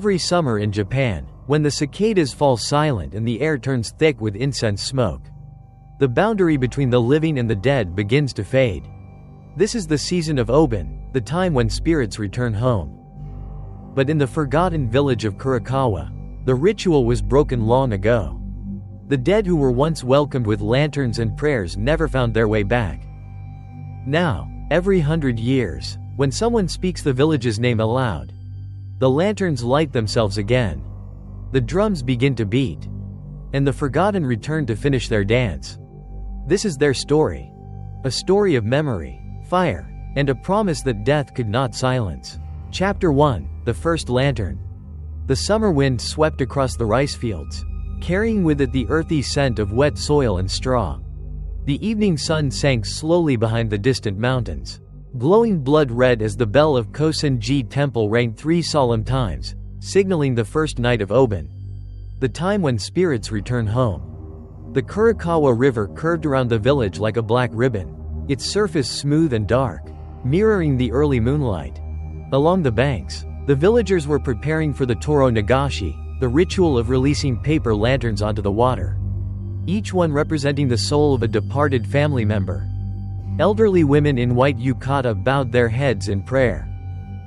Every summer in Japan, when the cicadas fall silent and the air turns thick with incense smoke, the boundary between the living and the dead begins to fade. This is the season of Obon, the time when spirits return home. But in the forgotten village of Kurokawa, the ritual was broken long ago. The dead who were once welcomed with lanterns and prayers never found their way back. Now, every 100 years, when someone speaks the village's name aloud, the lanterns light themselves again. The drums begin to beat, and the forgotten return to finish their dance. This is their story. A story of memory, fire, and a promise that death could not silence. Chapter 1: The First Lantern. The summer wind swept across the rice fields, carrying with it the earthy scent of wet soil and straw. The evening sun sank slowly behind the distant mountains, glowing blood red as the bell of Kosenji Temple rang 3 solemn times, signaling the first night of Obon, the time when spirits return home. The Kurokawa River curved around the village like a black ribbon, its surface smooth and dark, mirroring the early moonlight. Along the banks, the villagers were preparing for the Toro Nagashi, the ritual of releasing paper lanterns onto the water, each one representing the soul of a departed family member. Elderly women in white yukata bowed their heads in prayer.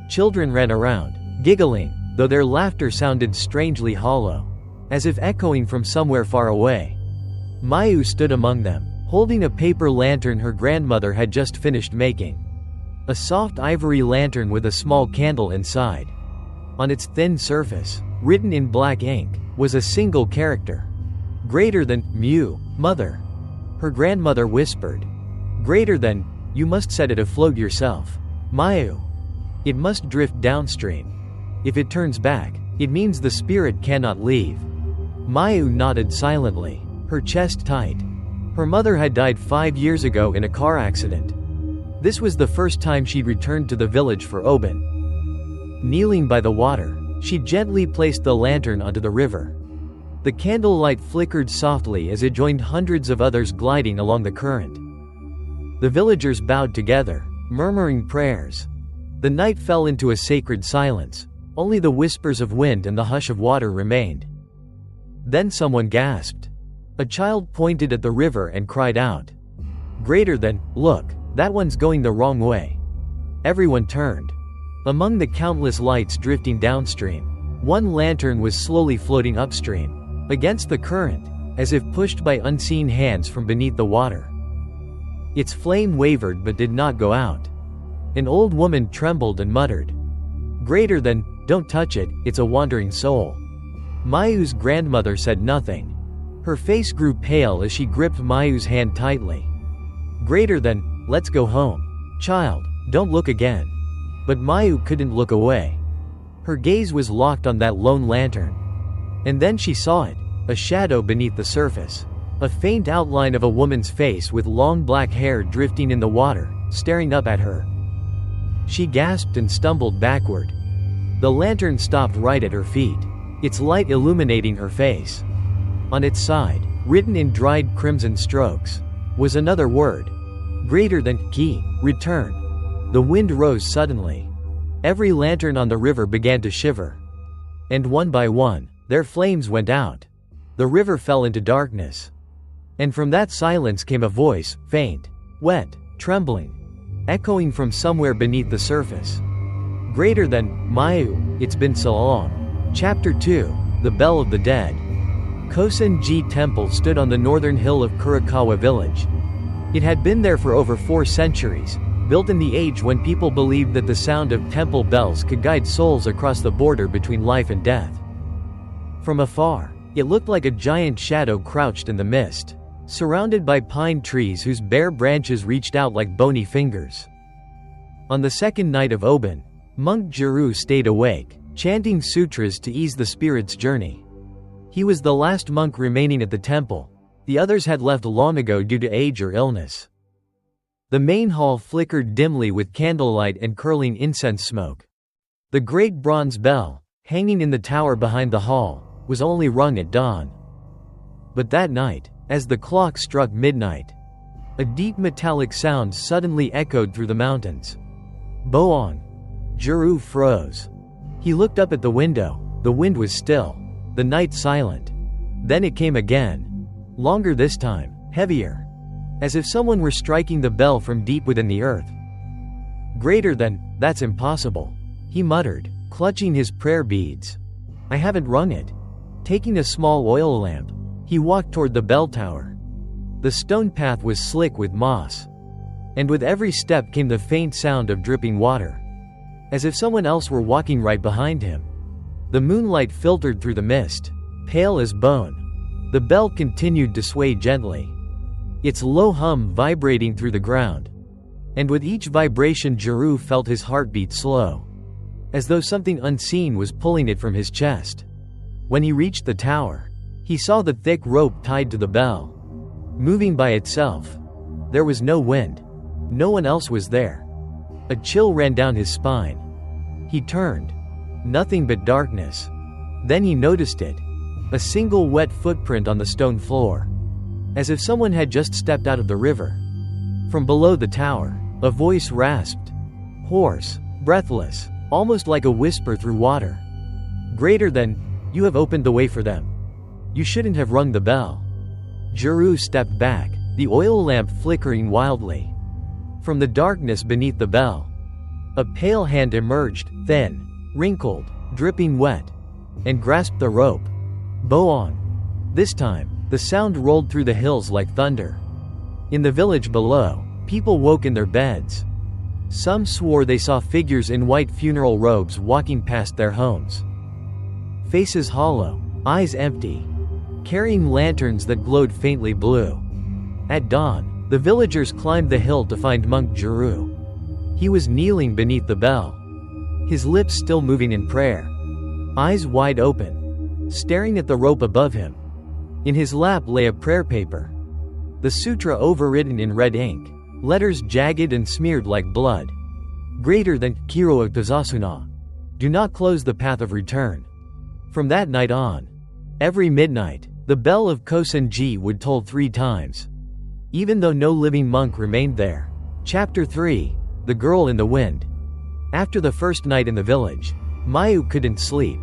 Children ran around, giggling, though their laughter sounded strangely hollow, as if echoing from somewhere far away. Mayu stood among them, holding a paper lantern her grandmother had just finished making. A soft ivory lantern with a small candle inside. On its thin surface, written in black ink, was a single character. Greater than, Mu, mother. Her grandmother whispered. Greater than, you must set it afloat yourself. Mayu. It must drift downstream. If it turns back, it means the spirit cannot leave. Mayu nodded silently, her chest tight. Her mother had died 5 years ago in a car accident. This was the first time she'd returned to the village for Obon. Kneeling by the water, she gently placed the lantern onto the river. The candlelight flickered softly as it joined hundreds of others gliding along the current. The villagers bowed together, murmuring prayers. The night fell into a sacred silence. Only the whispers of wind and the hush of water remained. Then someone gasped. A child pointed at the river and cried out. Greater than, look, that one's going the wrong way. Everyone turned. Among the countless lights drifting downstream, one lantern was slowly floating upstream, against the current, as if pushed by unseen hands from beneath the water. Its flame wavered but did not go out. An old woman trembled and muttered. Greater than, don't touch it, it's a wandering soul. Mayu's grandmother said nothing. Her face grew pale as she gripped Mayu's hand tightly. Greater than, let's go home. Child, don't look again. But Mayu couldn't look away. Her gaze was locked on that lone lantern. And then she saw it, a shadow beneath the surface. A faint outline of a woman's face with long black hair drifting in the water, staring up at her. She gasped and stumbled backward. The lantern stopped right at her feet, its light illuminating her face. On its side, written in dried crimson strokes, was another word. Greater than, ki, return. The wind rose suddenly. Every lantern on the river began to shiver. And one by one, their flames went out. The river fell into darkness. And from that silence came a voice, faint, wet, trembling, echoing from somewhere beneath the surface. Greater than, Mayu, it's been so long. Chapter 2: The Bell of the Dead. Kosenji Temple stood on the northern hill of Kurokawa village. It had been there for over 4 centuries, built in the age when people believed that the sound of temple bells could guide souls across the border between life and death. From afar, it looked like a giant shadow crouched in the mist, surrounded by pine trees whose bare branches reached out like bony fingers. On the second night of Obon, Monk Juru stayed awake, chanting sutras to ease the spirit's journey. He was the last monk remaining at the temple. The others had left long ago due to age or illness. The main hall flickered dimly with candlelight and curling incense smoke. The great bronze bell, hanging in the tower behind the hall, was only rung at dawn. But that night, as the clock struck midnight, a deep metallic sound suddenly echoed through the mountains. Boong! Juru froze. He looked up at the window, The wind was still. The night silent. Then it came again. Longer this time. Heavier. As if someone were striking the bell from deep within the earth. Greater than, that's impossible. He muttered, clutching his prayer beads. I haven't rung it. Taking a small oil lamp, he walked toward the bell tower. The stone path was slick with moss. And with every step came the faint sound of dripping water. As if someone else were walking right behind him. The moonlight filtered through the mist, pale as bone. The bell continued to sway gently, its low hum vibrating through the ground. And with each vibration Juru felt his heartbeat slow, as though something unseen was pulling it from his chest. When he reached the tower, he saw the thick rope tied to the bell, moving by itself. There was no wind. No one else was there. A chill ran down his spine. He turned. Nothing but darkness. Then he noticed it. A single wet footprint on the stone floor. As if someone had just stepped out of the river. From below the tower, a voice rasped. Hoarse, breathless, almost like a whisper through water. Greater than, you have opened the way for them. You shouldn't have rung the bell. Juru stepped back, the oil lamp flickering wildly. From the darkness beneath the bell, a pale hand emerged, thin, wrinkled, dripping wet, and grasped the rope. Obon. This time, the sound rolled through the hills like thunder. In the village below, people woke in their beds. Some swore they saw figures in white funeral robes walking past their homes. Faces hollow, eyes empty, carrying lanterns that glowed faintly blue. At dawn, the villagers climbed the hill to find monk Juru. He was kneeling beneath the bell, his lips still moving in prayer, eyes wide open, staring at the rope above him. In his lap lay a prayer paper, the sutra overwritten in red ink, letters jagged and smeared like blood. Greater than, Kiro Tazasuna. Do not close the path of return. From that night on, every midnight, the bell of Kosenji would toll 3 times. Even though no living monk remained there. Chapter 3. The Girl in the Wind. After the first night in the village, Mayu couldn't sleep.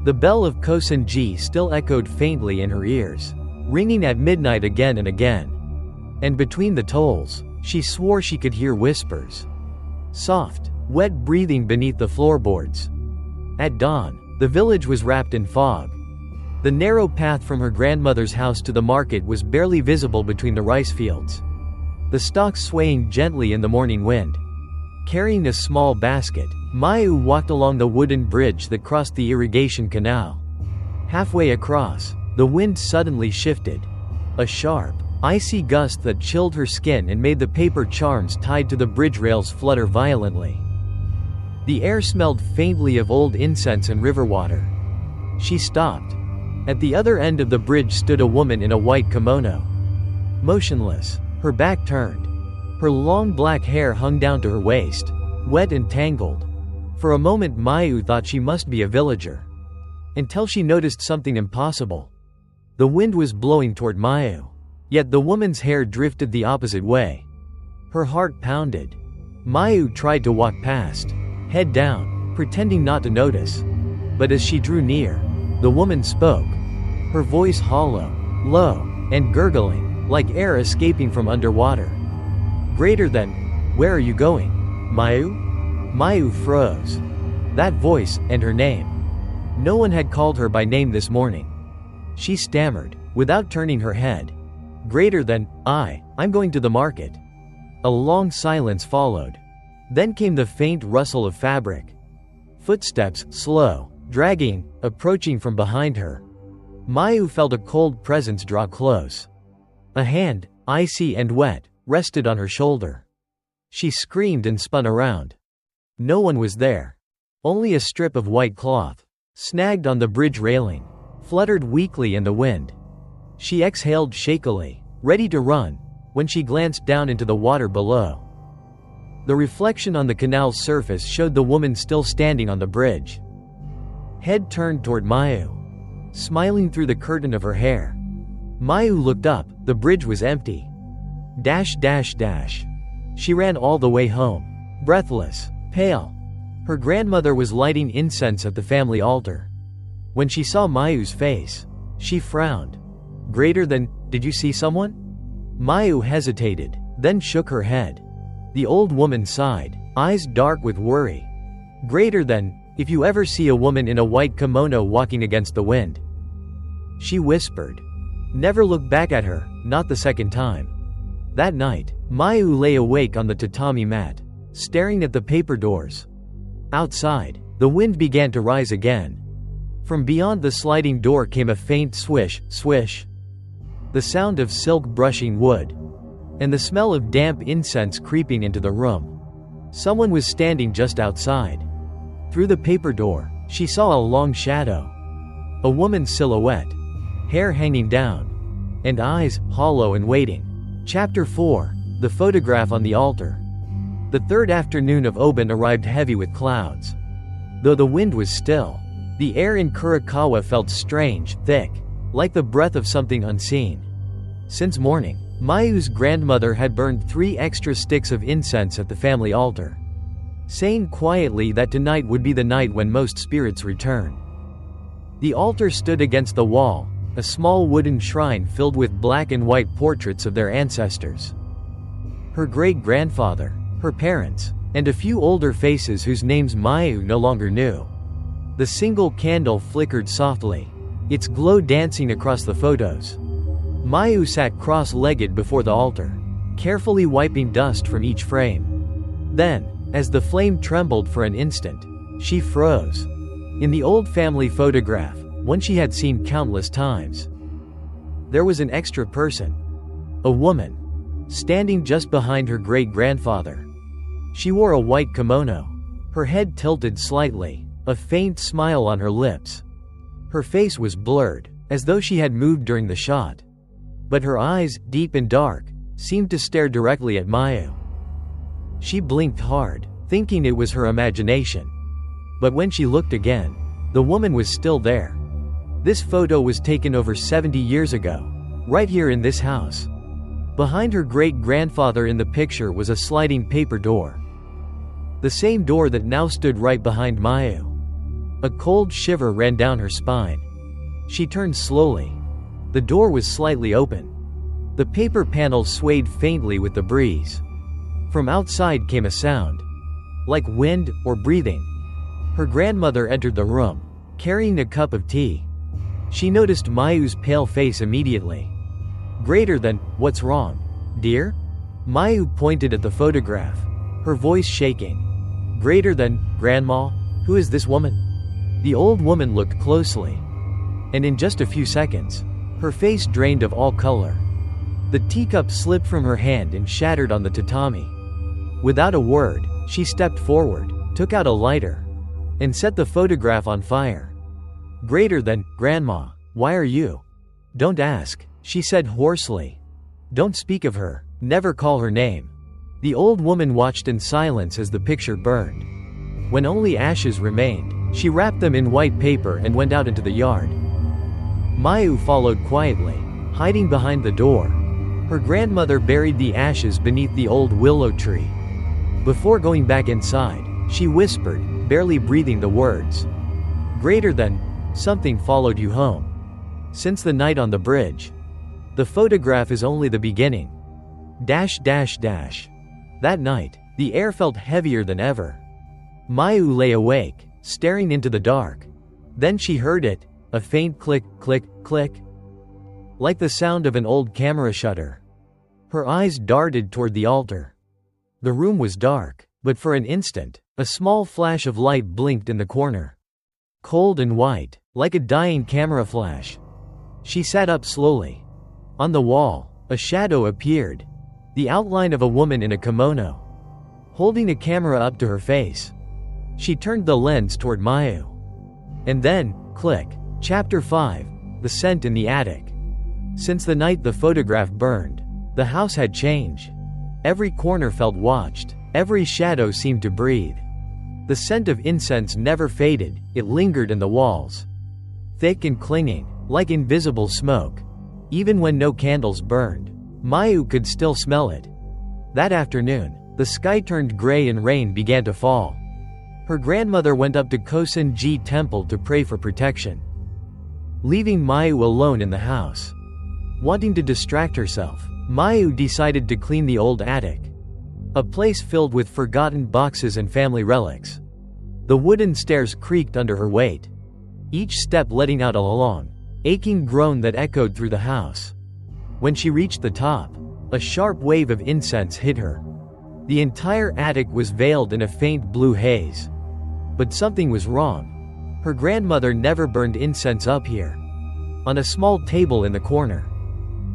The bell of Kosenji still echoed faintly in her ears, ringing at midnight again and again. And between the tolls, she swore she could hear whispers. Soft, wet breathing beneath the floorboards. At dawn, the village was wrapped in fog. The narrow path from her grandmother's house to the market was barely visible between the rice fields, the stalks swaying gently in the morning wind. Carrying a small basket, Mayu walked along the wooden bridge that crossed the irrigation canal. Halfway across, the wind suddenly shifted. A sharp, icy gust that chilled her skin and made the paper charms tied to the bridge rails flutter violently. The air smelled faintly of old incense and river water. She stopped. At the other end of the bridge stood a woman in a white kimono. Motionless, her back turned. Her long black hair hung down to her waist, wet and tangled. For a moment Mayu thought she must be a villager. Until she noticed something impossible. The wind was blowing toward Mayu. Yet the woman's hair drifted the opposite way. Her heart pounded. Mayu tried to walk past, head down, pretending not to notice. But as she drew near, the woman spoke. Her voice hollow, low, and gurgling, like air escaping from underwater. Greater than, where are you going, Mayu? Mayu froze. That voice, and her name. No one had called her by name this morning. She stammered, without turning her head. Greater than, I'm going to the market. A long silence followed. Then came the faint rustle of fabric. Footsteps, slow, dragging, approaching from behind her. Mayu felt a cold presence draw close. A hand, icy and wet, rested on her shoulder. She screamed and spun around. No one was there. Only a strip of white cloth, snagged on the bridge railing, fluttered weakly in the wind. She exhaled shakily, ready to run, when she glanced down into the water below. The reflection on the canal's surface showed the woman still standing on the bridge. Head turned toward Mayu, smiling through the curtain of her hair. Mayu looked up, the bridge was empty. She ran all the way home, breathless, pale. Her grandmother was lighting incense at the family altar. When she saw Mayu's face, she frowned. Greater than, did you see someone? Mayu hesitated, then shook her head. The old woman sighed, eyes dark with worry. Greater than, if you ever see a woman in a white kimono walking against the wind. She whispered. Never look back at her, not the second time. That night, Mayu lay awake on the tatami mat, staring at the paper doors. Outside, the wind began to rise again. From beyond the sliding door came a faint swish, swish. The sound of silk brushing wood, and the smell of damp incense creeping into the room. Someone was standing just outside. Through the paper door, she saw a long shadow. A woman's silhouette, hair hanging down, and eyes hollow and waiting. Chapter 4: The Photograph on the Altar. The third afternoon of Obon arrived heavy with clouds. Though the wind was still, the air in Kurokawa felt strange, thick, like the breath of something unseen. Since morning, Mayu's grandmother had burned 3 extra sticks of incense at the family altar, saying quietly that tonight would be the night when most spirits return. The altar stood against the wall, a small wooden shrine filled with black and white portraits of their ancestors. Her great-grandfather, her parents, and a few older faces whose names Mayu no longer knew. The single candle flickered softly, its glow dancing across the photos. Mayu sat cross-legged before the altar, carefully wiping dust from each frame. Then, as the flame trembled for an instant, she froze. In the old family photograph, one she had seen countless times, there was an extra person. A woman, standing just behind her great-grandfather. She wore a white kimono, her head tilted slightly, a faint smile on her lips. Her face was blurred, as though she had moved during the shot. But her eyes, deep and dark, seemed to stare directly at Mayu. She blinked hard, thinking it was her imagination. But when she looked again, the woman was still there. This photo was taken over 70 years ago, right here in this house. Behind her great-grandfather in the picture was a sliding paper door. The same door that now stood right behind Mayu. A cold shiver ran down her spine. She turned slowly. The door was slightly open. The paper panel swayed faintly with the breeze. From outside came a sound, like wind or breathing. Her grandmother entered the room, carrying a cup of tea. She noticed Mayu's pale face immediately. Greater than, what's wrong, dear? Mayu pointed at the photograph, her voice shaking. Greater than, Grandma, who is this woman? The old woman looked closely, and in just a few seconds, her face drained of all color. The teacup slipped from her hand and shattered on the tatami. Without a word, she stepped forward, took out a lighter, and set the photograph on fire. Greater than, Grandma, why are you? Don't ask, she said hoarsely. Don't speak of her, never call her name. The old woman watched in silence as the picture burned. When only ashes remained, she wrapped them in white paper and went out into the yard. Mayu followed quietly, hiding behind the door. Her grandmother buried the ashes beneath the old willow tree. Before going back inside, she whispered, barely breathing the words. Greater than, something followed you home. Since the night on the bridge. The photograph is only the beginning. That night, the air felt heavier than ever. Mayu lay awake, staring into the dark. Then she heard it, a faint click, click, click. Like the sound of an old camera shutter. Her eyes darted toward the altar. The room was dark, but for an instant, a small flash of light blinked in the corner. Cold and white, like a dying camera flash. She sat up slowly. On the wall, a shadow appeared. The outline of a woman in a kimono, holding a camera up to her face. She turned the lens toward Mayu. And then, click. Chapter 5: The Scent in the Attic. Since the night the photograph burned, the house had changed. Every corner felt watched, every shadow seemed to breathe. The scent of incense never faded, it lingered in the walls. Thick and clinging, like invisible smoke. Even when no candles burned, Mayu could still smell it. That afternoon, the sky turned gray and rain began to fall. Her grandmother went up to Kosen-ji Temple to pray for protection. leaving Mayu alone in the house. Wanting to distract herself, Mayu decided to clean the old attic, a place filled with forgotten boxes and family relics. The wooden stairs creaked under her weight, each step letting out a long, aching groan that echoed through the house. When she reached the top, a sharp wave of incense hit her. The entire attic was veiled in a faint blue haze. But something was wrong. Her grandmother never burned incense up here. On a small table in the corner,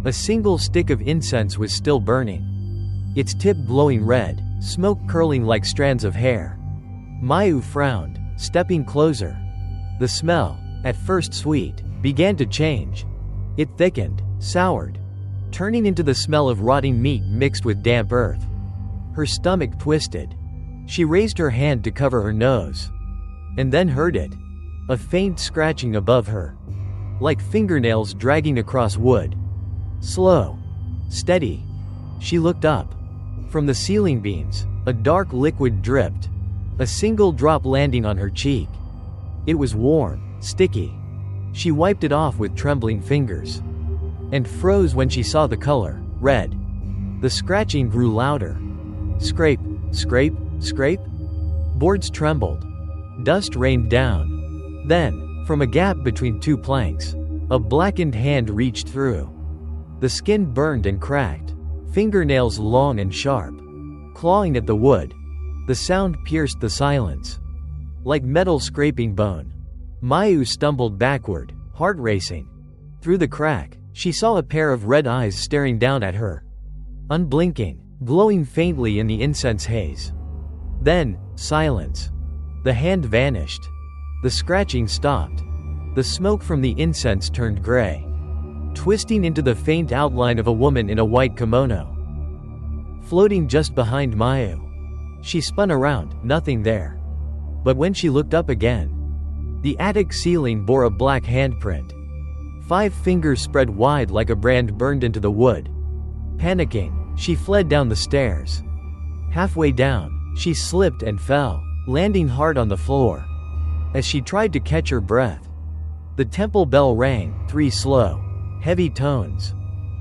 a single stick of incense was still burning, its tip glowing red, smoke curling like strands of hair. Mayu frowned, stepping closer. The smell, at first sweet, began to change. It thickened, soured, turning into the smell of rotting meat mixed with damp earth. Her stomach twisted. She raised her hand to cover her nose, and then heard it. A faint scratching above her, like fingernails dragging across wood. Slow, steady. She looked up. From the ceiling beams, a dark liquid dripped, a single drop landing on her cheek. It was warm, sticky. She wiped it off with trembling fingers, and froze when she saw the color, red. The scratching grew louder. Scrape, scrape, scrape. Boards trembled. Dust rained down. Then, from a gap between two planks, a blackened hand reached through. The skin burned and cracked, fingernails long and sharp, clawing at the wood. The sound pierced the silence, like metal scraping bone. Mayu stumbled backward, heart racing. Through the crack, she saw a pair of red eyes staring down at her, unblinking, glowing faintly in the incense haze. Then, silence. The hand vanished. The scratching stopped. The smoke from the incense turned gray, twisting into the faint outline of a woman in a white kimono, floating just behind Mayu. She spun around, nothing there. But when she looked up again, the attic ceiling bore a black handprint. 5 fingers spread wide like a brand burned into the wood. Panicking, she fled down the stairs. Halfway down, she slipped and fell, landing hard on the floor. As she tried to catch her breath, the temple bell rang, 3 slow, heavy tones.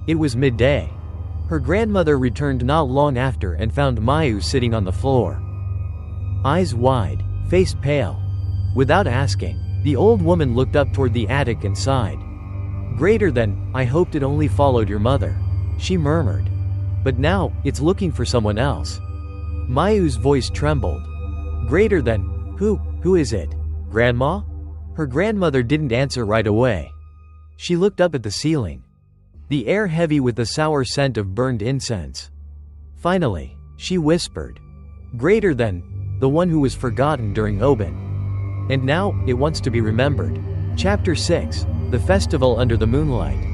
It was midday. Her grandmother returned not long after and found Mayu sitting on the floor, eyes wide, face pale. Without asking, the old woman looked up toward the attic and sighed. "Greater than, I hoped it only followed your mother," she murmured. "But now, it's looking for someone else." Mayu's voice trembled. "Greater than, who is it? Grandma?" Her grandmother didn't answer right away. She looked up at the ceiling, the air heavy with the sour scent of burned incense. Finally, she whispered, "Greater than, the one who was forgotten during Obon. And now, it wants to be remembered." Chapter 6, The Festival Under the Moonlight.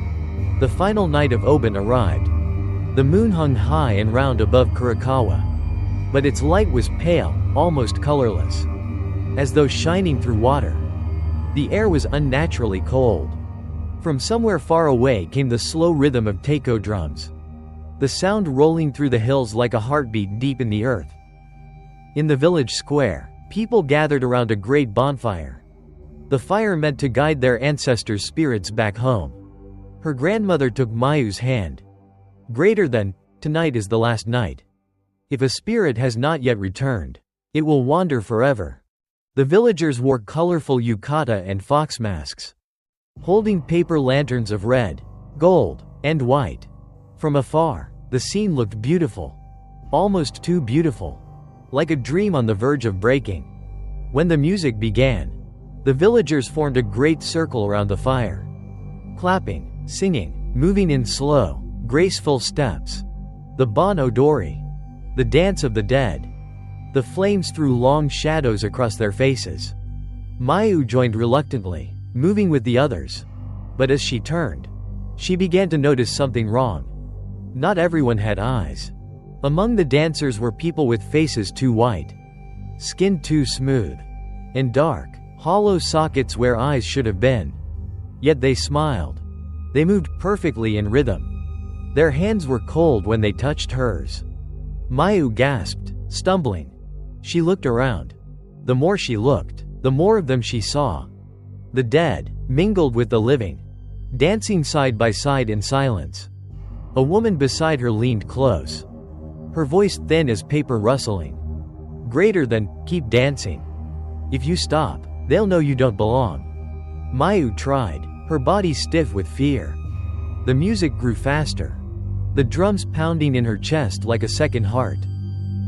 The final night of Obon arrived. The moon hung high and round above Kurokawa, but its light was pale, almost colorless, as though shining through water. The air was unnaturally cold. From somewhere far away came the slow rhythm of taiko drums, the sound rolling through the hills like a heartbeat deep in the earth. In the village square, people gathered around a great bonfire. The fire meant to guide their ancestors' spirits back home. Her grandmother took Mayu's hand. "Greater than, tonight is the last night. If a spirit has not yet returned, it will wander forever." The villagers wore colorful yukata and fox masks, holding paper lanterns of red, gold, and white. From afar, the scene looked beautiful, almost too beautiful, like a dream on the verge of breaking. When the music began, the villagers formed a great circle around the fire, clapping, singing, moving in slow, graceful steps. The Bon Odori, the dance of the dead. The flames threw long shadows across their faces. Mayu joined reluctantly, moving with the others. But as she turned, she began to notice something wrong. Not everyone had eyes. Among the dancers were people with faces too white, skin too smooth, and dark, hollow sockets where eyes should have been. Yet they smiled. They moved perfectly in rhythm. Their hands were cold when they touched hers. Mayu gasped, stumbling. She looked around. The more she looked, the more of them she saw. The dead mingled with the living, dancing side by side in silence. A woman beside her leaned close, her voice thin as paper rustling. Greater than, keep dancing. If you stop, they'll know you don't belong. Mayu tried, her body stiff with fear. The music grew faster, the drums pounding in her chest like a second heart.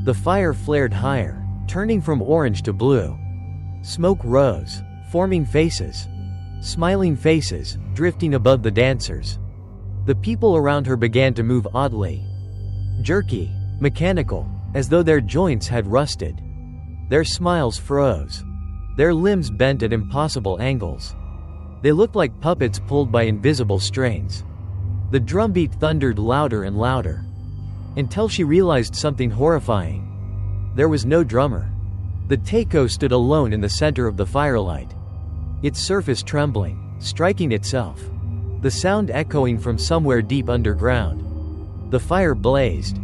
The fire flared higher, turning from orange to blue. Smoke rose, forming faces. Smiling faces, drifting above the dancers. The people around her began to move oddly. Jerky, mechanical, as though their joints had rusted. Their smiles froze. Their limbs bent at impossible angles. They looked like puppets pulled by invisible strings. The drumbeat thundered louder and louder, until she realized something horrifying. There was no drummer. The taiko stood alone in the center of the firelight, its surface trembling, striking itself, the sound echoing from somewhere deep underground. The fire blazed,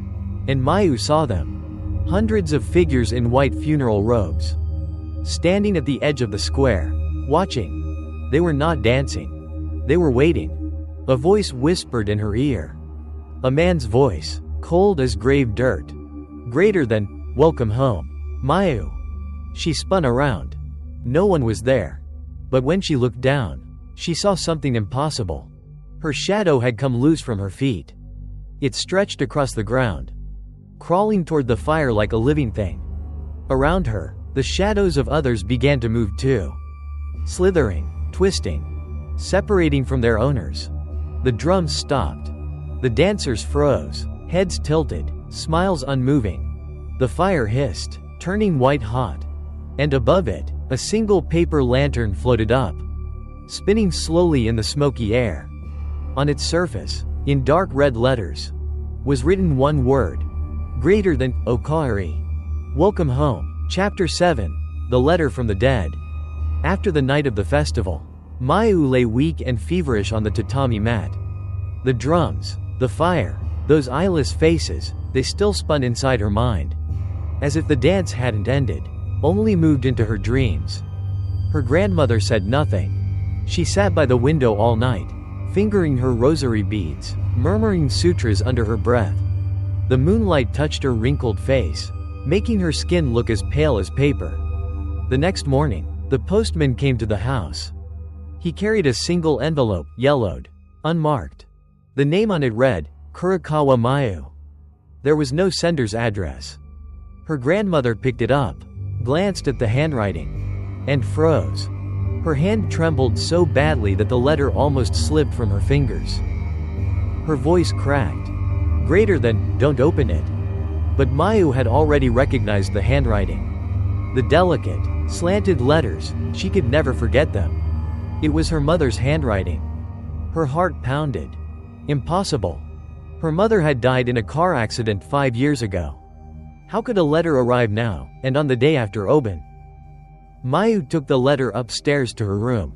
and Mayu saw them, hundreds of figures in white funeral robes, standing at the edge of the square, watching. They were not dancing. They were waiting. A voice whispered in her ear. A man's voice, cold as grave dirt. Greater than, welcome home, Mayu. She spun around. No one was there. But when she looked down, she saw something impossible. Her shadow had come loose from her feet. It stretched across the ground, crawling toward the fire like a living thing. Around her, the shadows of others began to move too. Slithering, twisting, separating from their owners. The drums stopped. The dancers froze, heads tilted, smiles unmoving. The fire hissed, turning white hot. And above it, a single paper lantern floated up, spinning slowly in the smoky air. On its surface, in dark red letters, was written one word, greater than, Okaeri. Welcome home. Chapter 7, The Letter from the Dead. After the night of the festival, Mayu lay weak and feverish on the tatami mat. The drums, the fire, those eyeless faces, they still spun inside her mind. As if the dance hadn't ended, only moved into her dreams. Her grandmother said nothing. She sat by the window all night, fingering her rosary beads, murmuring sutras under her breath. The moonlight touched her wrinkled face, making her skin look as pale as paper. The next morning, the postman came to the house. He carried a single envelope, yellowed, unmarked. The name on it read, Kurokawa Mayu. There was no sender's address. Her grandmother picked it up, glanced at the handwriting, and froze. Her hand trembled so badly that the letter almost slipped from her fingers. Her voice cracked. Greater than, don't open it. But Mayu had already recognized the handwriting. The delicate, slanted letters, she could never forget them. It was her mother's handwriting. Her heart pounded. Impossible. Her mother had died in a car accident 5 years ago. How could a letter arrive now, and on the day after Obon? Mayu took the letter upstairs to her room.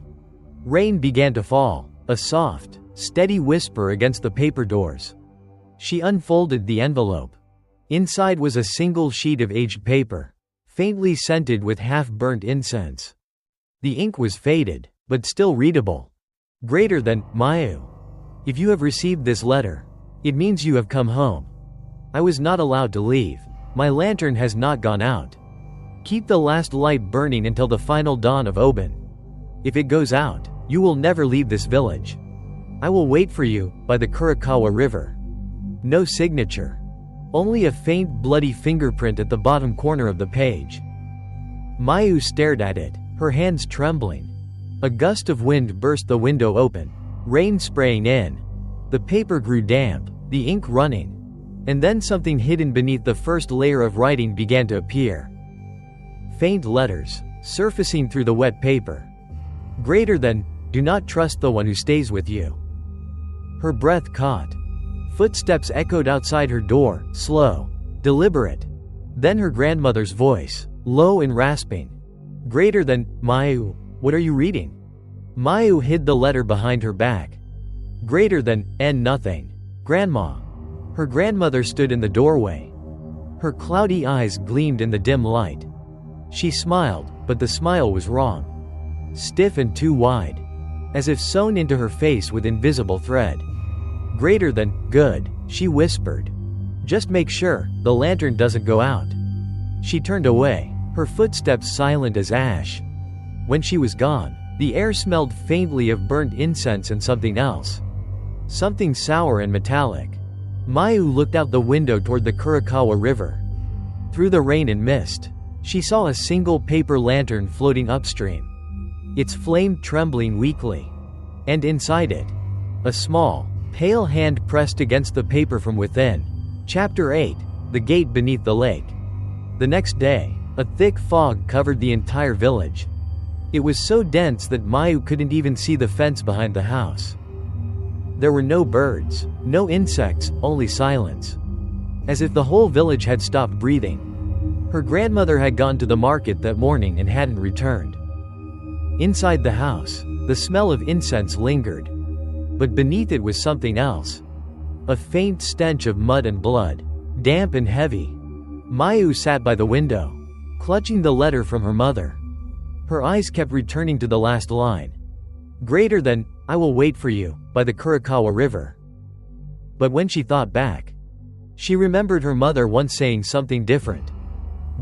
Rain began to fall, a soft, steady whisper against the paper doors. She unfolded the envelope. Inside was a single sheet of aged paper, faintly scented with half-burnt incense. The ink was faded, but still readable. Greater than, Mayu. If you have received this letter, it means you have come home. I was not allowed to leave. My lantern has not gone out. Keep the last light burning until the final dawn of Obon. If it goes out, you will never leave this village. I will wait for you, by the Kurokawa River. No signature. Only a faint bloody fingerprint at the bottom corner of the page. Mayu stared at it, her hands trembling. A gust of wind burst the window open, rain spraying in. The paper grew damp, the ink running. And then something hidden beneath the first layer of writing began to appear. Faint letters, surfacing through the wet paper. Greater than, do not trust the one who stays with you. Her breath caught. Footsteps echoed outside her door, slow, deliberate. Then her grandmother's voice, low and rasping. Greater than, Mayu, what are you reading? Mayu hid the letter behind her back. Greater than, and nothing. Grandma. Her grandmother stood in the doorway. Her cloudy eyes gleamed in the dim light. She smiled, but the smile was wrong. stiff and too wide, as if sewn into her face with invisible thread. Greater than good, she whispered. Just make sure the lantern doesn't go out. She turned away, her footsteps silent as ash. When she was gone, the air smelled faintly of burnt incense and something else. Something sour and metallic. Mayu looked out the window toward the Kurokawa River. Through the rain and mist, she saw a single paper lantern floating upstream, its flame trembling weakly. And inside it, a small, pale hand pressed against the paper from within. Chapter 8: The Gate Beneath the Lake. The next day, a thick fog covered the entire village. It was so dense that Mayu couldn't even see the fence behind the house. There were no birds, no insects, only silence. As if the whole village had stopped breathing. Her grandmother had gone to the market that morning and hadn't returned. Inside the house, the smell of incense lingered. But beneath it was something else. A faint stench of mud and blood, damp and heavy. Mayu sat by the window, clutching the letter from her mother. Her eyes kept returning to the last line. Greater than, I will wait for you, by the Kurokawa River. But when she thought back, she remembered her mother once saying something different.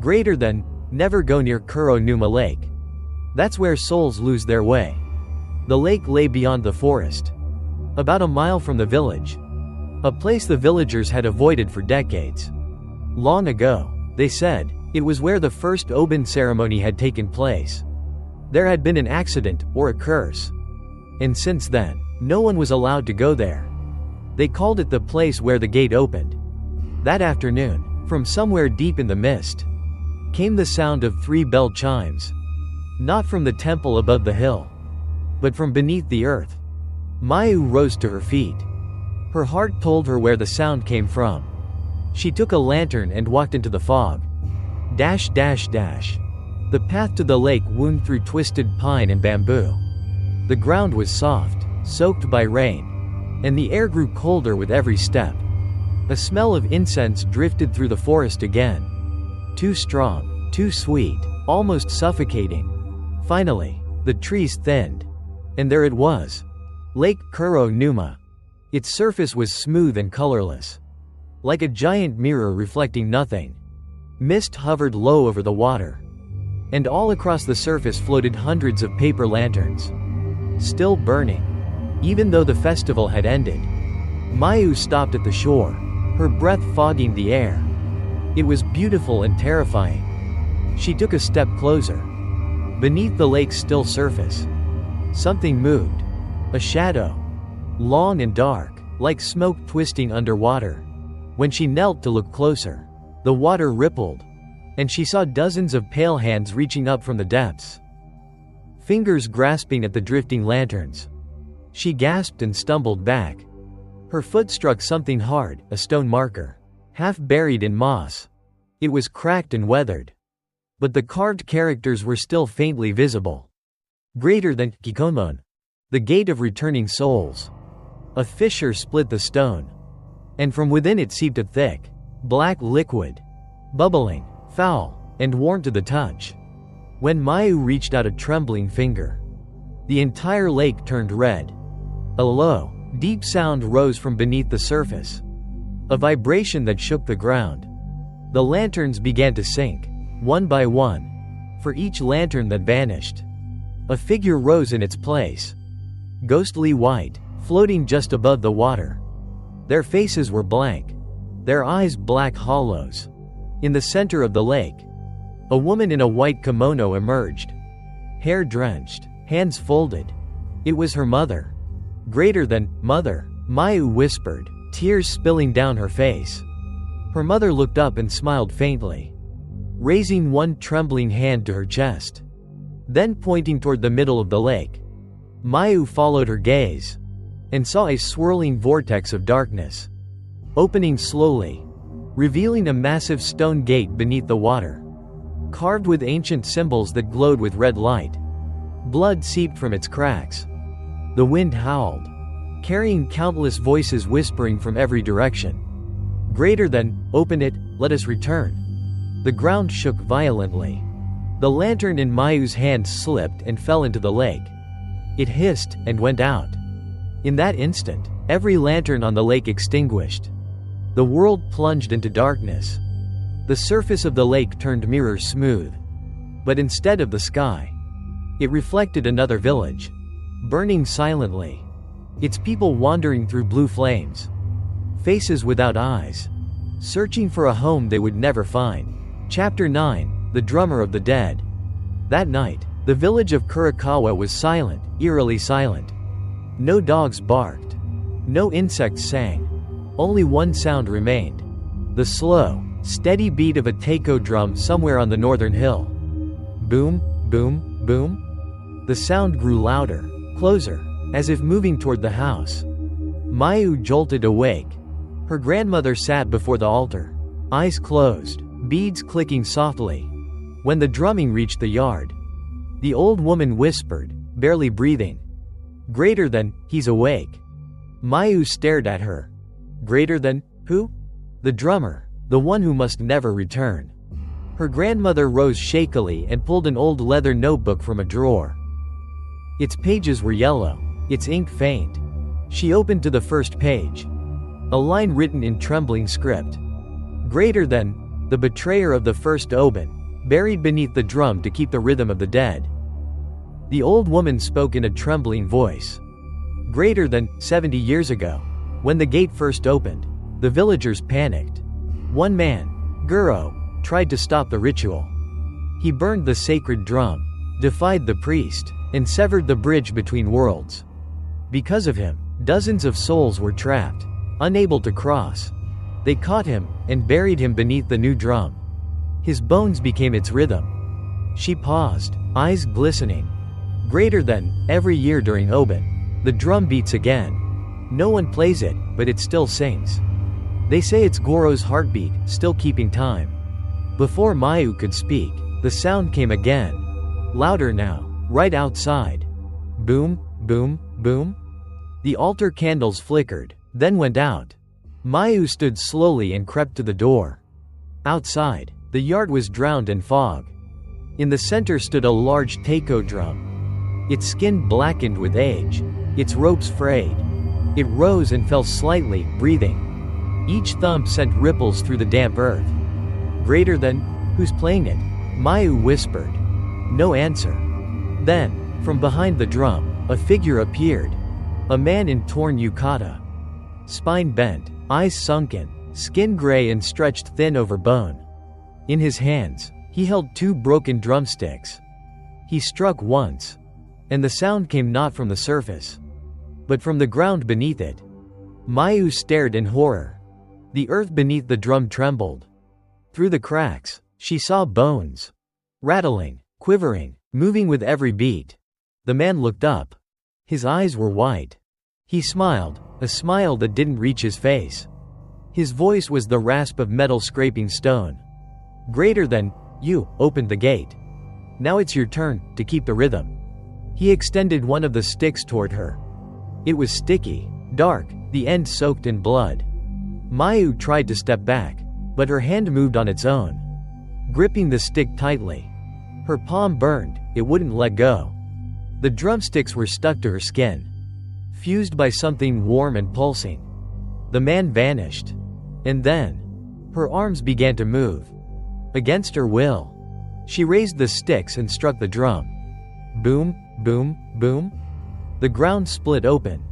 Greater than, never go near Kuro Numa Lake. That's where souls lose their way. The lake lay beyond the forest, about a mile from the village. A place the villagers had avoided for decades. Long ago, they said, it was where the first Obon ceremony had taken place. There had been an accident, or a curse. And since then, no one was allowed to go there. They called it the place where the gate opened. That afternoon, from somewhere deep in the mist, came the sound of 3 bell chimes. Not from the temple above the hill, but from beneath the earth. Mayu rose to her feet. Her heart told her where the sound came from. She took a lantern and walked into the fog. Dash dash dash. The path to the lake wound through twisted pine and bamboo. The ground was soft, soaked by rain, and the air grew colder with every step. A smell of incense drifted through the forest again. Too strong, too sweet, almost suffocating. Finally, the trees thinned. And there it was. Lake Kuro Numa. Its surface was smooth and colorless, like a giant mirror reflecting nothing. Mist hovered low over the water, and all across the surface floated hundreds of paper lanterns, still burning, even though the festival had ended. Mayu stopped at the shore, her breath fogging the air. It was beautiful and terrifying. She took a step closer. Beneath the lake's still surface, something moved. A shadow. Long and dark, like smoke twisting underwater. When she knelt to look closer, the water rippled, and she saw dozens of pale hands reaching up from the depths, fingers grasping at the drifting lanterns. She gasped and stumbled back. Her foot struck something hard, a stone marker, half buried in moss. It was cracked and weathered, but the carved characters were still faintly visible. Greater than Kikomon, the gate of returning souls. A fissure split the stone, and from within it seeped a thick, black liquid, bubbling, foul, and warm to the touch. When Mayu reached out a trembling finger, the entire lake turned red. A low, deep sound rose from beneath the surface, a vibration that shook the ground. The lanterns began to sink, one by one. For each lantern that vanished, a figure rose in its place, ghostly white, floating just above the water. Their faces were blank, their eyes black hollows. In the center of the lake, a woman in a white kimono emerged, hair drenched, hands folded. It was her mother. Greater than mother, Mayu whispered, tears spilling down her face. Her mother looked up and smiled faintly, raising one trembling hand to her chest, then pointing toward the middle of the lake. Mayu followed her gaze and saw a swirling vortex of darkness, opening slowly, revealing a massive stone gate beneath the water, carved with ancient symbols that glowed with red light. Blood seeped from its cracks. The wind howled, carrying countless voices whispering from every direction. Greater than, open it, let us return. The ground shook violently. The lantern in Mayu's hand slipped and fell into the lake. It hissed and went out. In that instant, every lantern on the lake extinguished. The world plunged into darkness. The surface of the lake turned mirror smooth. But instead of the sky, it reflected another village, burning silently. Its people wandering through blue flames. Faces without eyes, searching for a home they would never find. Chapter 9: The Drummer of the Dead. That night, the village of Kurokawa was silent, eerily silent. No dogs barked. No insects sang. Only one sound remained. The slow, steady beat of a taiko drum somewhere on the northern hill. Boom, boom, boom. The sound grew louder, closer, as if moving toward the house. Mayu jolted awake. Her grandmother sat before the altar, eyes closed, beads clicking softly. When the drumming reached the yard, the old woman whispered, barely breathing, "Greater than, he's awake." Mayu stared at her. Greater than, who? The drummer, the one who must never return. Her grandmother rose shakily and pulled an old leather notebook from a drawer. Its pages were yellow, its ink faint. She opened to the first page. A line written in trembling script. Greater than, the betrayer of the first Obon, buried beneath the drum to keep the rhythm of the dead. The old woman spoke in a trembling voice. Greater than, 70 years ago, when the gate first opened, the villagers panicked. One man, Guro, tried to stop the ritual. He burned the sacred drum, defied the priest, and severed the bridge between worlds. Because of him, dozens of souls were trapped, unable to cross. They caught him and buried him beneath the new drum. His bones became its rhythm. She paused, eyes glistening. Greater than, every year during Obon, the drum beats again. No one plays it, but it still sings. They say it's Goro's heartbeat, still keeping time. Before Mayu could speak, the sound came again. Louder now, right outside. Boom, boom, boom. The altar candles flickered, then went out. Mayu stood slowly and crept to the door. Outside, the yard was drowned in fog. In the center stood a large taiko drum. Its skin blackened with age, its ropes frayed. It rose and fell slightly, breathing. Each thump sent ripples through the damp earth. Greater than, who's playing it? Mayu whispered. No answer. Then, from behind the drum, a figure appeared. A man in torn yukata. Spine bent, eyes sunken, skin gray and stretched thin over bone. In his hands, he held two broken drumsticks. He struck once, and the sound came not from the surface, but from the ground beneath it. Mayu stared in horror. The earth beneath the drum trembled. Through the cracks, she saw bones. Rattling, quivering, moving with every beat. The man looked up. His eyes were white. He smiled, a smile that didn't reach his face. His voice was the rasp of metal scraping stone. Greater than, you opened the gate. Now it's your turn to keep the rhythm. He extended one of the sticks toward her. It was sticky, dark, the end soaked in blood. Mayu tried to step back, but her hand moved on its own, gripping the stick tightly. Her palm burned, it wouldn't let go. The drumsticks were stuck to her skin, fused by something warm and pulsing. The man vanished. And then, her arms began to move. Against her will, she raised the sticks and struck the drum. Boom, boom, boom. The ground split open.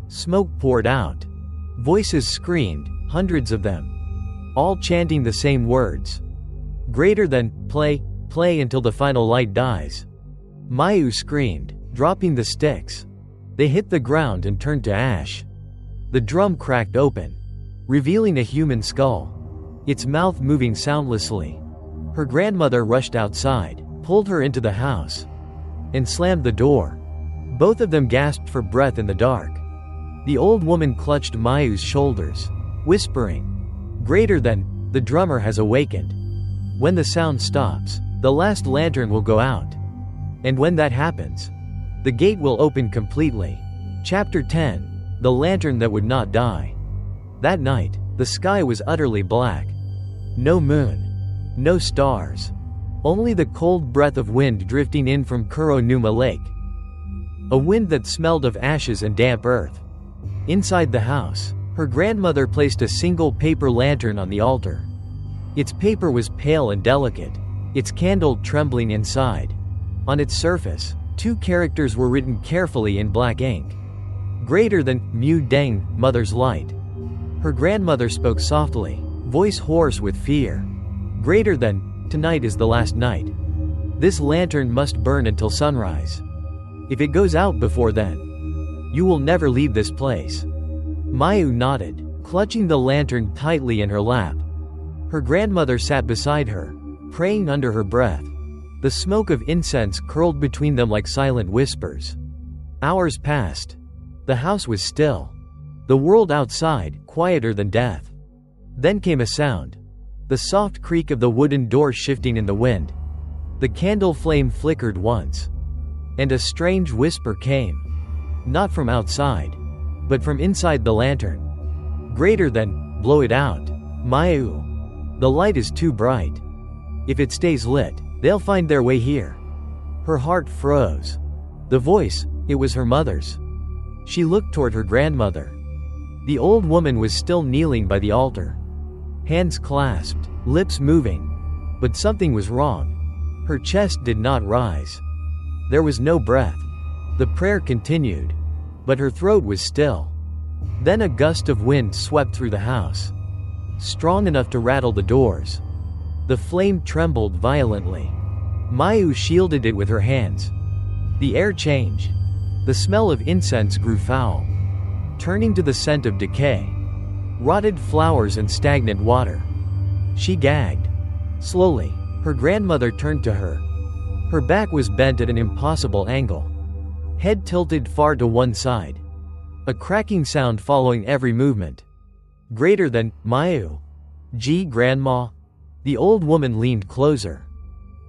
Smoke poured out. Voices screamed, hundreds of them, all chanting the same words. Greater than, play, play until the final light dies. Mayu screamed, dropping the sticks. They hit the ground and turned to ash. The drum cracked open, revealing a human skull, its mouth moving soundlessly. Her grandmother rushed outside, pulled her into the house, and slammed the door. Both of them gasped for breath in the dark. The old woman clutched Mayu's shoulders, whispering, "Greater than, the drummer has awakened. When the sound stops, the last lantern will go out. And when that happens, the gate will open completely." Chapter 10: The Lantern That Would Not Die. That night, the sky was utterly black. No moon. No stars. Only the cold breath of wind drifting in from Kuronuma Lake. A wind that smelled of ashes and damp earth. Inside the house, her grandmother placed a single paper lantern on the altar. Its paper was pale and delicate, its candle trembling inside. On its surface, 2 characters were written carefully in black ink. Greater than, Mu Deng, Mother's Light. Her grandmother spoke softly, voice hoarse with fear. Greater than, tonight is the last night. This lantern must burn until sunrise. If it goes out before then, you will never leave this place. Mayu nodded, clutching the lantern tightly in her lap. Her grandmother sat beside her, praying under her breath. The smoke of incense curled between them like silent whispers. Hours passed. The house was still. The world outside, quieter than death. Then came a sound. The soft creak of the wooden door shifting in the wind. The candle flame flickered once. And a strange whisper came. Not from outside, but from inside the lantern. Greater than, blow it out. Mayu. The light is too bright. If it stays lit, they'll find their way here. Her heart froze. The voice, it was her mother's. She looked toward her grandmother. The old woman was still kneeling by the altar. Hands clasped, lips moving. But something was wrong. Her chest did not rise. There was no breath. The prayer continued. But her throat was still. Then a gust of wind swept through the house. Strong enough to rattle the doors. The flame trembled violently. Mayu shielded it with her hands. The air changed. The smell of incense grew foul, turning to the scent of decay, rotted flowers and stagnant water. She gagged. Slowly, her grandmother turned to her. Her back was bent at an impossible angle. Head tilted far to one side. A cracking sound following every movement. Greater than, Mayu. Gee, Grandma. The old woman leaned closer.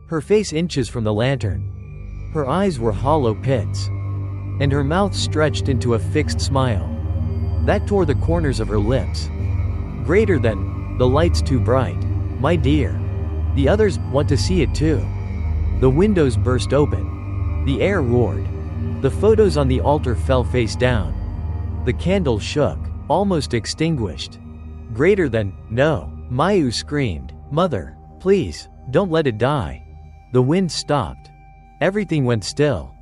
Her face inches from the lantern. Her eyes were hollow pits. And her mouth stretched into a fixed smile that tore the corners of her lips. Greater than, the light's too bright. My dear. The others want to see it too. The windows burst open. The air roared. The photos on the altar fell face down. The candle shook, almost extinguished. Greater than, no. Mayu screamed, Mother, please, don't let it die. The wind stopped. Everything went still.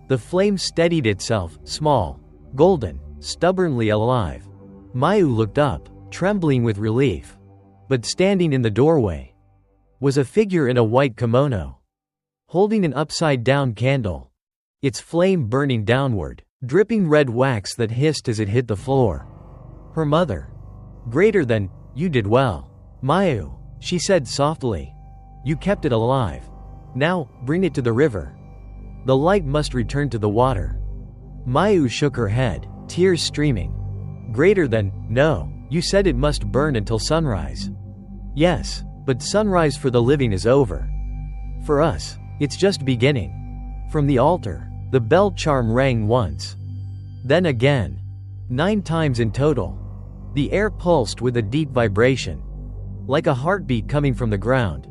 The flame steadied itself, small, golden, stubbornly alive. Mayu looked up, trembling with relief. But standing in the doorway was a figure in a white kimono, holding an upside-down candle, its flame burning downward, dripping red wax that hissed as it hit the floor. Her mother. Greater than, you did well. Mayu, she said softly. You kept it alive. Now, bring it to the river. The light must return to the water. Mayu shook her head, tears streaming. Greater than, no, you said it must burn until sunrise. Yes, but sunrise for the living is over. For us, it's just beginning. From the altar, the bell charm rang once. Then again. 9 times in total. The air pulsed with a deep vibration, like a heartbeat coming from the ground.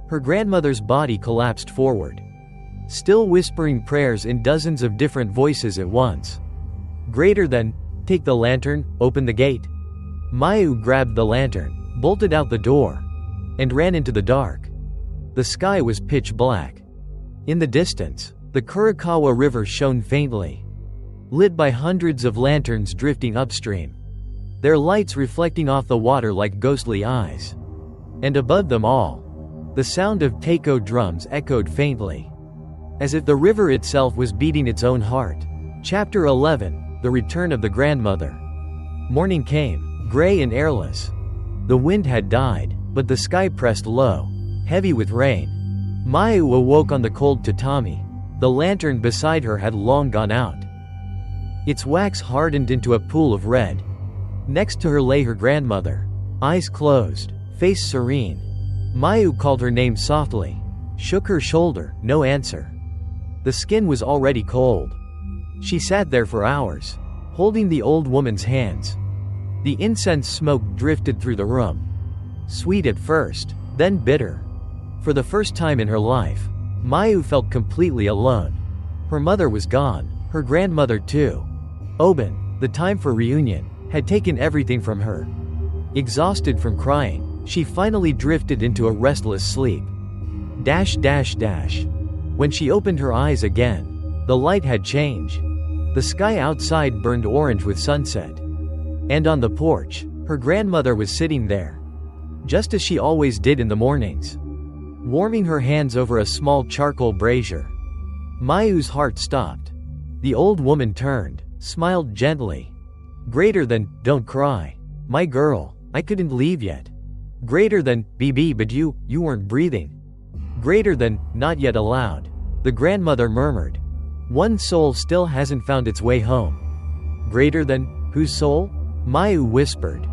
Her grandmother's body collapsed forward, still whispering prayers in dozens of different voices at once. Greater than, take the lantern, open the gate. Mayu grabbed the lantern, bolted out the door, and ran into the dark. The sky was pitch black. In the distance, the Kurokawa River shone faintly, lit by hundreds of lanterns drifting upstream, their lights reflecting off the water like ghostly eyes. And above them all, the sound of taiko drums echoed faintly, as if the river itself was beating its own heart. Chapter 11, The Return of the Grandmother. Morning came, gray and airless. The wind had died, but the sky pressed low, heavy with rain. Mayu awoke on the cold tatami. The lantern beside her had long gone out. Its wax hardened into a pool of red. Next to her lay her grandmother, eyes closed, face serene. Mayu called her name softly, shook her shoulder, no answer. The skin was already cold. She sat there for hours, holding the old woman's hands. The incense smoke drifted through the room. Sweet at first, then bitter. For the first time in her life, Mayu felt completely alone. Her mother was gone, her grandmother too. Obon, the time for reunion, had taken everything from her. Exhausted from crying, she finally drifted into a restless sleep. When she opened her eyes again, the light had changed. The sky outside burned orange with sunset. And on the porch, her grandmother was sitting there, just as she always did in the mornings, warming her hands over a small charcoal brazier. Mayu's heart stopped. The old woman turned, smiled gently. Greater than, don't cry. My girl, I couldn't leave yet. Greater than, BB, but you weren't breathing. Greater than, not yet aloud. The grandmother murmured. One soul still hasn't found its way home. Greater than, whose soul? Mayu whispered.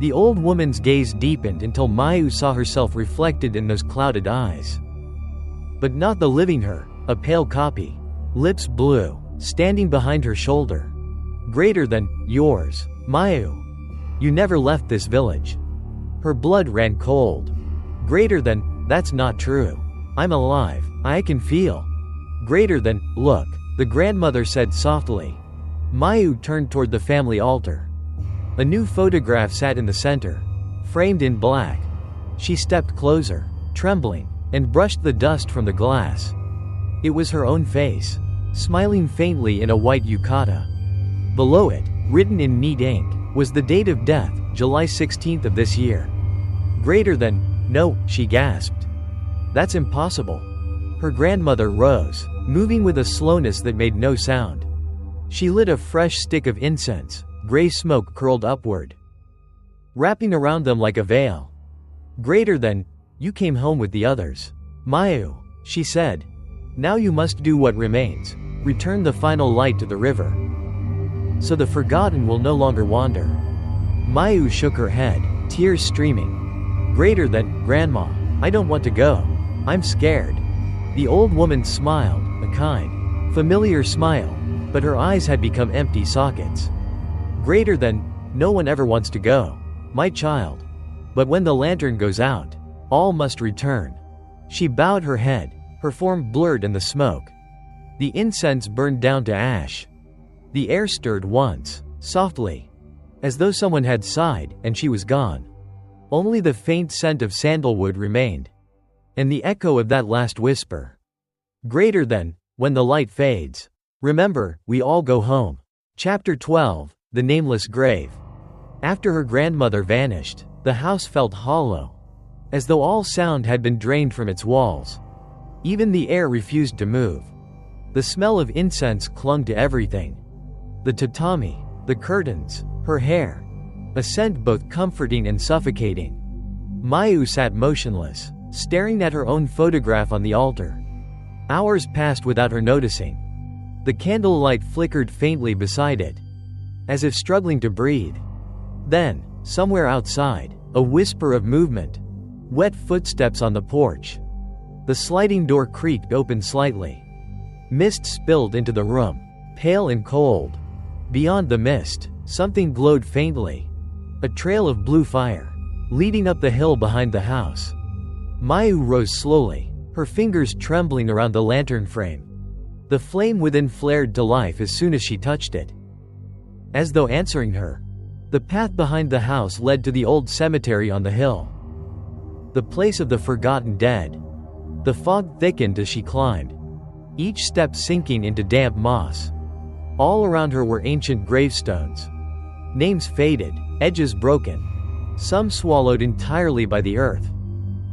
The old woman's gaze deepened until Mayu saw herself reflected in those clouded eyes. But not the living her, a pale copy. Lips blue, standing behind her shoulder. Greater than, yours, Mayu. You never left this village. Her blood ran cold. Greater than, that's not true. I'm alive, I can feel. Greater than, look, the grandmother said softly. Mayu turned toward the family altar. A new photograph sat in the center, framed in black. She stepped closer, trembling, and brushed the dust from the glass. It was her own face, smiling faintly in a white yukata. Below it, written in neat ink, was the date of death, July 16th of this year. Greater than, no, she gasped. That's impossible. Her grandmother rose, moving with a slowness that made no sound. She lit a fresh stick of incense, gray smoke curled upward, wrapping around them like a veil. Greater than, you came home with the others. Mayu, she said. Now you must do what remains, return the final light to the river. So the forgotten will no longer wander. Mayu shook her head, tears streaming. Greater than, Grandma, I don't want to go. I'm scared. The old woman smiled, a kind, familiar smile, but her eyes had become empty sockets. Greater than, no one ever wants to go, my child. But when the lantern goes out, all must return. She bowed her head, her form blurred in the smoke. The incense burned down to ash. The air stirred once, softly, as though someone had sighed, and she was gone. Only the faint scent of sandalwood remained, and the echo of that last whisper. Greater than, when the light fades. Remember, we all go home. Chapter 12, The Nameless Grave. After her grandmother vanished, the house felt hollow, as though all sound had been drained from its walls. Even the air refused to move. The smell of incense clung to everything. The tatami, the curtains, her hair. A scent both comforting and suffocating. Mayu sat motionless, staring at her own photograph on the altar. Hours passed without her noticing. The candlelight flickered faintly beside it, as if struggling to breathe. Then, somewhere outside, a whisper of movement. Wet footsteps on the porch. The sliding door creaked open slightly. Mist spilled into the room, pale and cold. Beyond the mist, something glowed faintly. A trail of blue fire, leading up the hill behind the house. Mayu rose slowly, her fingers trembling around the lantern frame. The flame within flared to life as soon as she touched it. As though answering her, the path behind the house led to the old cemetery on the hill. The place of the forgotten dead. The fog thickened as she climbed, each step sinking into damp moss. All around her were ancient gravestones. Names faded, edges broken, some swallowed entirely by the earth.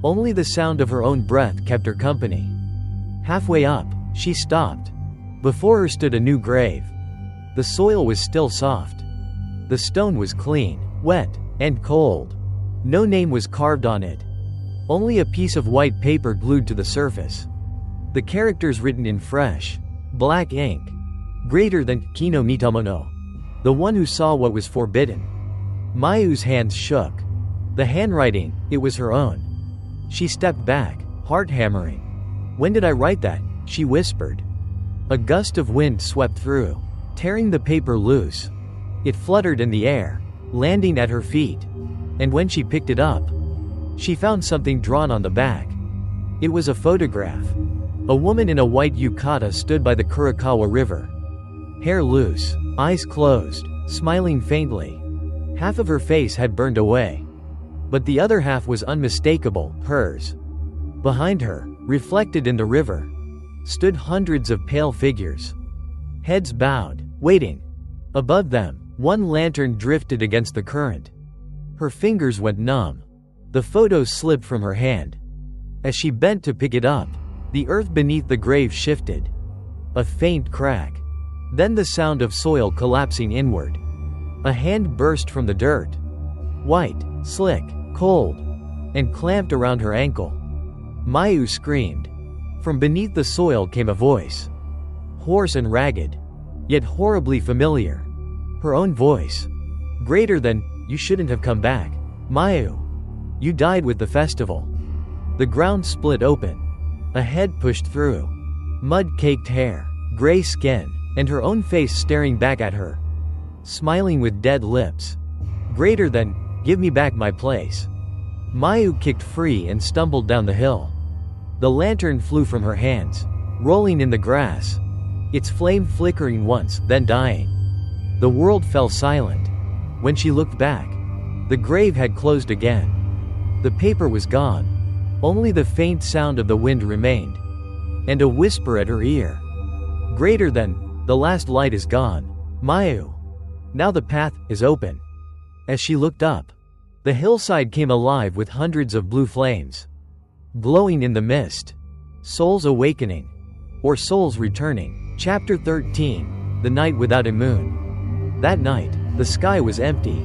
Only the sound of her own breath kept her company. Halfway up, she stopped. Before her stood a new grave. The soil was still soft. The stone was clean, wet, and cold. No name was carved on it. Only a piece of white paper glued to the surface. The characters written in fresh, black ink. Greater than, Kino Mitamono. The one who saw what was forbidden. Mayu's hands shook. The handwriting, it was her own. She stepped back, heart hammering. When did I write that? She whispered. A gust of wind swept through, tearing the paper loose. It fluttered in the air, landing at her feet. And when she picked it up, she found something drawn on the back. It was a photograph. A woman in a white yukata stood by the Kurokawa River. Hair loose, eyes closed, smiling faintly. Half of her face had burned away. But the other half was unmistakable, hers. Behind her, reflected in the river, stood hundreds of pale figures. Heads bowed, waiting. Above them, one lantern drifted against the current. Her fingers went numb. The photo slipped from her hand. As she bent to pick it up, the earth beneath the grave shifted. A faint crack. Then the sound of soil collapsing inward. A hand burst from the dirt. White, slick, cold, and clamped around her ankle. Mayu screamed. From beneath the soil came a voice. Hoarse and ragged, yet horribly familiar. Her own voice. Greater than, "You shouldn't have come back, Mayu. You died with the festival." The ground split open. A head pushed through. Mud-caked hair, gray skin, and her own face staring back at her. Smiling with dead lips. Greater than, "Give me back my place." Mayu kicked free and stumbled down the hill. The lantern flew from her hands, rolling in the grass. Its flame flickering once, then dying. The world fell silent. When she looked back, the grave had closed again. The paper was gone. Only the faint sound of the wind remained. And a whisper at her ear. Greater than, "The last light is gone, Mayu. Now the path is open." As she looked up, the hillside came alive with hundreds of blue flames. Glowing in the mist. Souls awakening. Or souls returning. Chapter 13, The Night Without a Moon. That night, the sky was empty.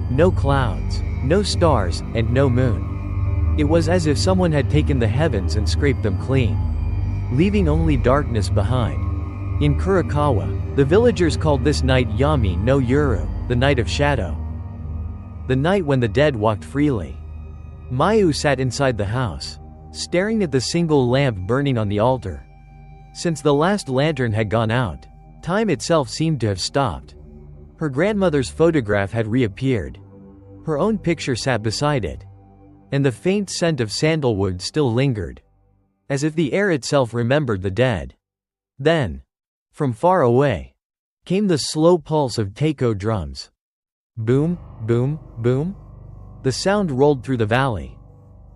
No clouds, no stars, and no moon. It was as if someone had taken the heavens and scraped them clean, leaving only darkness behind. In Kurokawa, the villagers called this night Yami no Yuru, the night of shadow. The night when the dead walked freely. Mayu sat inside the house, staring at the single lamp burning on the altar. Since the last lantern had gone out, time itself seemed to have stopped. Her grandmother's photograph had reappeared. Her own picture sat beside it. And the faint scent of sandalwood still lingered, as if the air itself remembered the dead. Then, from far away, came the slow pulse of taiko drums. Boom, boom, boom. The sound rolled through the valley,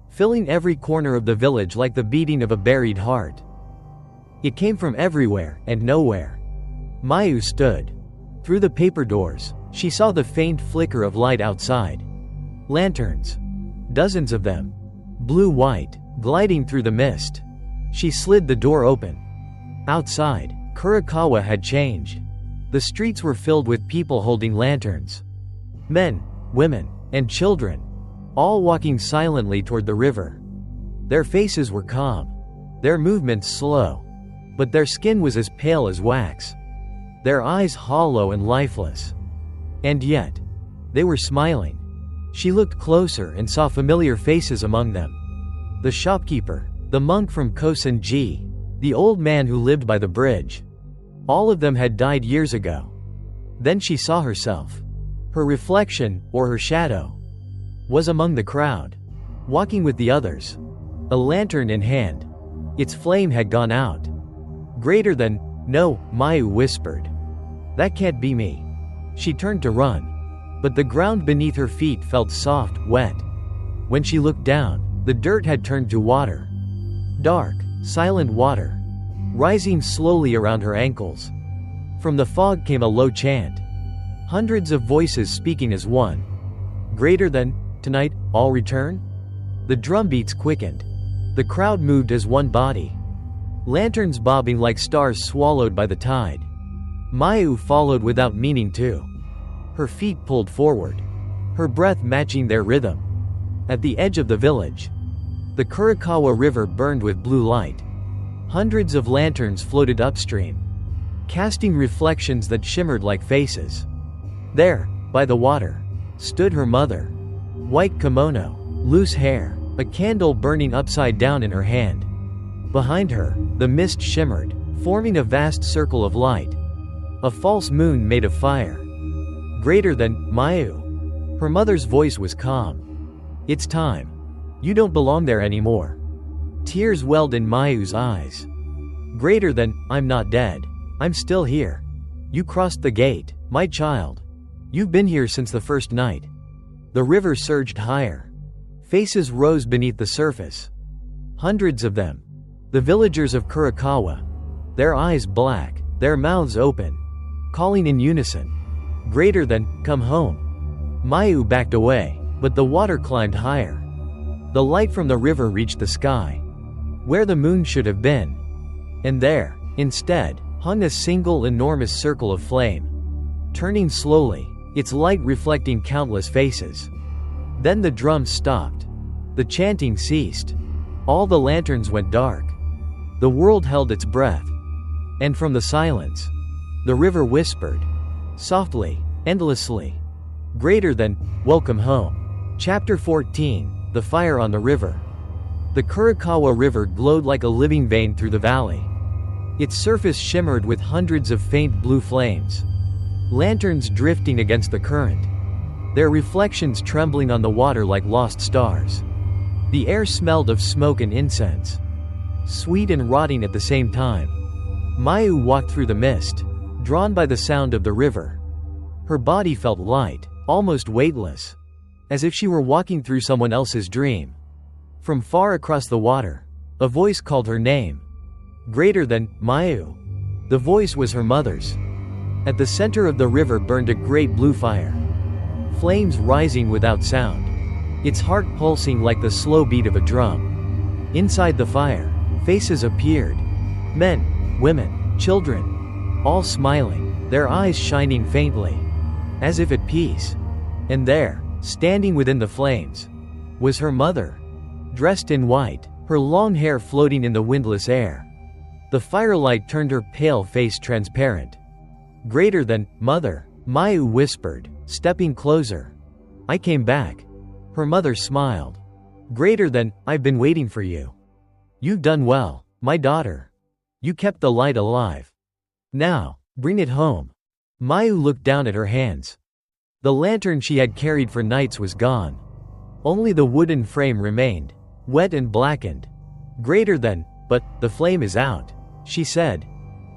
filling every corner of the village like the beating of a buried heart. It came from everywhere and nowhere. Mayu stood. Through the paper doors, she saw the faint flicker of light outside. Lanterns. Dozens of them. Blue-white, gliding through the mist. She slid the door open. Outside, Kurokawa had changed. The streets were filled with people holding lanterns. Men, women, and children, all walking silently toward the river. Their faces were calm, their movements slow, but their skin was as pale as wax, their eyes hollow and lifeless. And yet, they were smiling. She looked closer and saw familiar faces among them. The shopkeeper, the monk from Kosenji, the old man who lived by the bridge. All of them had died years ago. Then she saw herself. Her reflection, or her shadow, was among the crowd, walking with the others, a lantern in hand. Its flame had gone out. Greater than, "No," Mayu whispered. "That can't be me." She turned to run, but the ground beneath her feet felt soft, wet. When she looked down, the dirt had turned to water. Dark, silent water, rising slowly around her ankles. From the fog came a low chant. Hundreds of voices speaking as one. Greater than, "Tonight, all return?" The drumbeats quickened. The crowd moved as one body. Lanterns bobbing like stars swallowed by the tide. Mayu followed without meaning to. Her feet pulled forward, her breath matching their rhythm. At the edge of the village, the Kurokawa River burned with blue light. Hundreds of lanterns floated upstream, casting reflections that shimmered like faces. There, by the water, stood her mother. White kimono, loose hair, a candle burning upside down in her hand. Behind her, the mist shimmered, forming a vast circle of light. A false moon made of fire. Greater than, "Mayu." Her mother's voice was calm. "It's time. You don't belong there anymore." Tears welled in Mayu's eyes. Greater than, I'm not dead. I'm still here. You crossed the gate, my child. You've been here since the first night. The river surged higher. Faces rose beneath the surface. Hundreds of them. The villagers of Kurokawa. Their eyes black, their mouths open, calling in unison. Greater than, come home. Mayu backed away, but the water climbed higher. The light from the river reached the sky, where the moon should have been. And there, instead, hung a single enormous circle of flame, turning slowly, its light reflecting countless faces. Then the drums stopped. The chanting ceased. All the lanterns went dark. The world held its breath. And from the silence, the river whispered, softly, endlessly, greater than, welcome home. Chapter 14, The Fire on the River. The Kurokawa River glowed like a living vein through the valley. Its surface shimmered with hundreds of faint blue flames, lanterns drifting against the current, their reflections trembling on the water like lost stars. The air smelled of smoke and incense, sweet and rotting at the same time. Mayu walked through the mist, drawn by the sound of the river. Her body felt light, almost weightless, as if she were walking through someone else's dream. From far across the water, a voice called her name. Greater than, Mayu. The voice was her mother's. At the center of the river burned a great blue fire, flames rising without sound, its heart pulsing like the slow beat of a drum. Inside the fire, faces appeared. Men, women, children, all smiling, their eyes shining faintly, as if at peace. And there, standing within the flames, was her mother, dressed in white, her long hair floating in the windless air. The firelight turned her pale face transparent. Greater than, mother, Mayu whispered, stepping closer. I came back. Her mother smiled. Greater than, I've been waiting for you. You've done well, my daughter. You kept the light alive. Now, bring it home. Mayu looked down at her hands. The lantern she had carried for nights was gone. Only the wooden frame remained, wet and blackened. Greater than, but the flame is out, she said.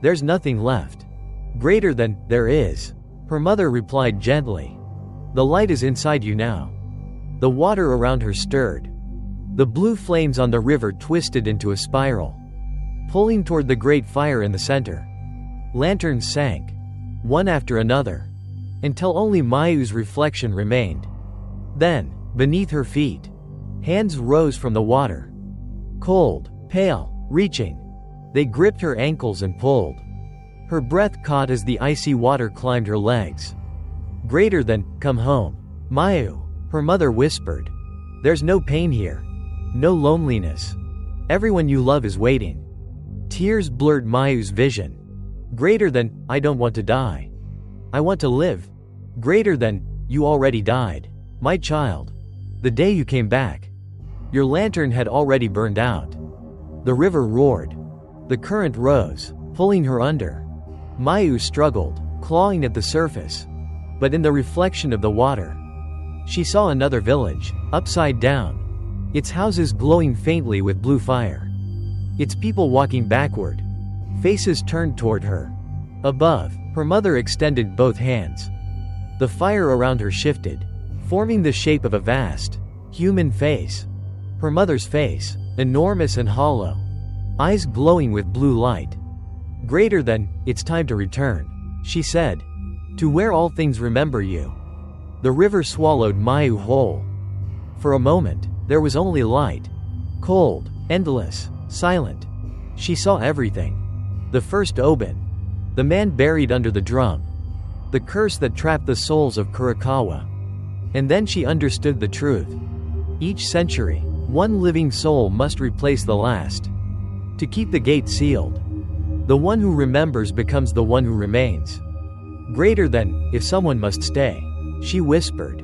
There's nothing left. Greater than, there is. Her mother replied gently. The light is inside you now. The water around her stirred. The blue flames on the river twisted into a spiral, pulling toward the great fire in the center. Lanterns sank, one after another, until only Mayu's reflection remained. Then, beneath her feet, hands rose from the water. Cold, pale, reaching. They gripped her ankles and pulled. Her breath caught as the icy water climbed her legs. Greater than, come home. Mayu, her mother whispered. There's no pain here. No loneliness. Everyone you love is waiting. Tears blurred Mayu's vision. Greater than, I don't want to die. I want to live. Greater than, you already died, my child. The day you came back. Your lantern had already burned out. The river roared. The current rose, pulling her under. Mayu struggled, clawing at the surface. But in the reflection of the water, she saw another village, upside down, its houses glowing faintly with blue fire, its people walking backward, faces turned toward her. Above, her mother extended both hands. The fire around her shifted, forming the shape of a vast, human face. Her mother's face, enormous and hollow, eyes glowing with blue light. Greater than, it's time to return, she said. To where all things remember you. The river swallowed Mayu whole. For a moment, there was only light. Cold, endless, silent. She saw everything. The first Obon. The man buried under the drum. The curse that trapped the souls of Kurokawa. And then she understood the truth. Each century, one living soul must replace the last. To keep the gate sealed. The one who remembers becomes the one who remains. Greater than, if someone must stay, she whispered.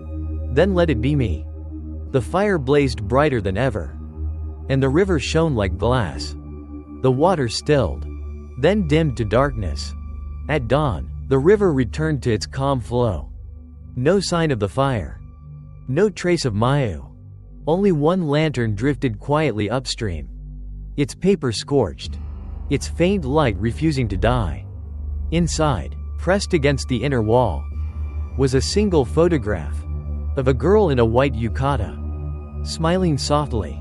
Then let it be me. The fire blazed brighter than ever. And the river shone like glass. The water stilled, then dimmed to darkness. At dawn, the river returned to its calm flow. No sign of the fire. No trace of Mayu. Only one lantern drifted quietly upstream. its paper scorched, its faint light refusing to die. Inside, pressed against the inner wall, was a single photograph of a girl in a white yukata, smiling softly.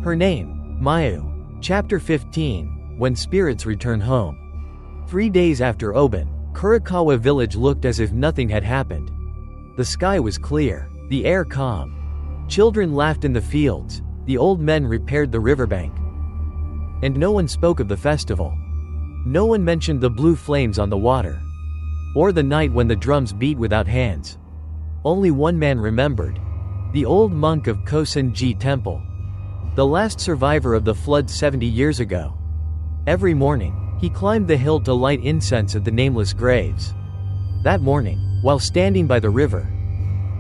Her name, Mayu. Chapter 15, When Spirits Return Home. 3 days after Obon, Kurokawa village looked as if nothing had happened. The sky was clear, the air calm. Children laughed in the fields, the old men repaired the riverbank. And no one spoke of the festival. No one mentioned the blue flames on the water, or the night when the drums beat without hands. Only one man remembered: the old monk of Kosenji Temple, the last survivor of the flood 70 years ago. Every morning, he climbed the hill to light incense at the Nameless graves. That morning, while standing by the river,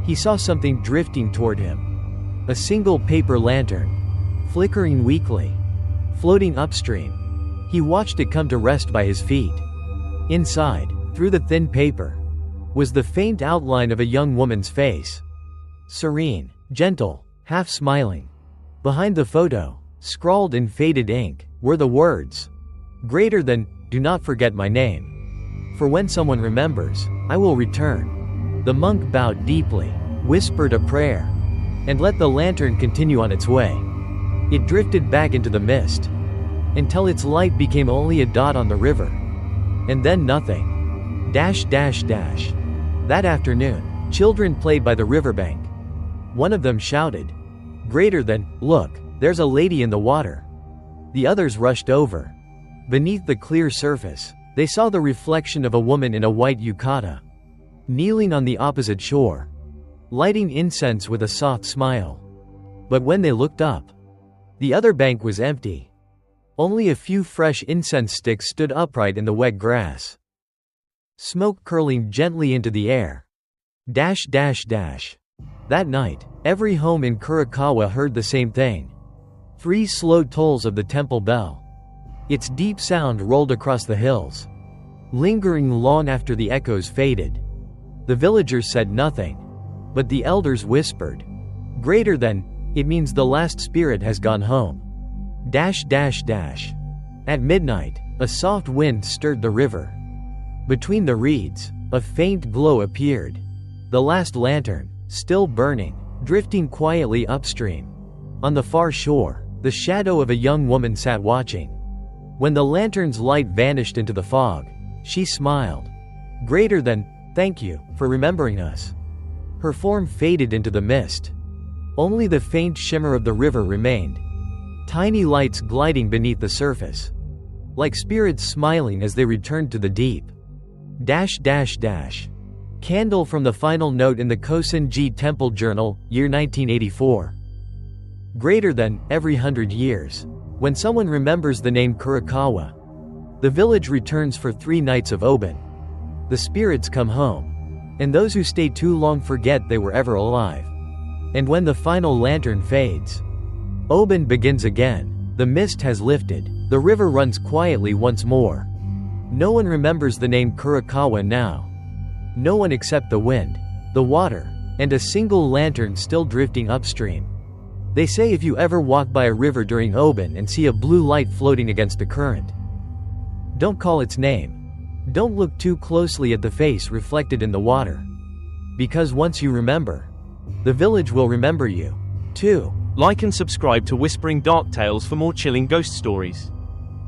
he saw something drifting toward him. A single paper lantern, flickering weakly, floating upstream. He watched it come to rest by his feet. Inside, through the thin paper, was the faint outline of a young woman's face. Serene, gentle, half smiling. Behind the photo, scrawled in faded ink, were the words, "Greater than, do not forget my name. For when someone remembers, I will return." The monk bowed deeply, whispered a prayer, and let the lantern continue on its way. It drifted back into the mist, until its light became only a dot on the river. And then nothing. That afternoon, children played by the riverbank. One of them shouted, "Greater than, look, there's a lady in the water." The others rushed over. Beneath the clear surface, they saw the reflection of a woman in a white yukata, kneeling on the opposite shore, lighting incense with a soft smile. But when they looked up, the other bank was empty. Only a few fresh incense sticks stood upright in the wet grass, smoke curling gently into the air. That night, every home in Kurokawa heard the same thing. 3 slow tolls of the temple bell. Its deep sound rolled across the hills, lingering long after the echoes faded. The villagers said nothing, but the elders whispered, "Greater than, it means the last spirit has gone home." At midnight, a soft wind stirred the river. Between the reeds, a faint glow appeared. The last lantern, still burning, drifting quietly upstream. On the far shore, the shadow of a young woman sat watching. When the lantern's light vanished into the fog, she smiled. "Greater than, thank you for remembering us." Her form faded into the mist. Only the faint shimmer of the river remained. Tiny lights gliding beneath the surface, like spirits smiling as they returned to the deep. Candle from the final note in the Kosenji Temple Journal, year 1984. Greater than, every 100 years, when someone remembers the name Kurokawa, the village returns for 3 nights of Obon. The spirits come home, and those who stay too long forget they were ever alive. And when the final lantern fades, Obon begins again. The mist has lifted, the river runs quietly once more. No one remembers the name Kurokawa now. No one except the wind, the water, and a single lantern still drifting upstream. They say if you ever walk by a river during Obon and see a blue light floating against the current, don't call its name. Don't look too closely at the face reflected in the water. Because once you remember, the village will remember you, too. Like and subscribe to Whispering Dark Tales for more chilling ghost stories.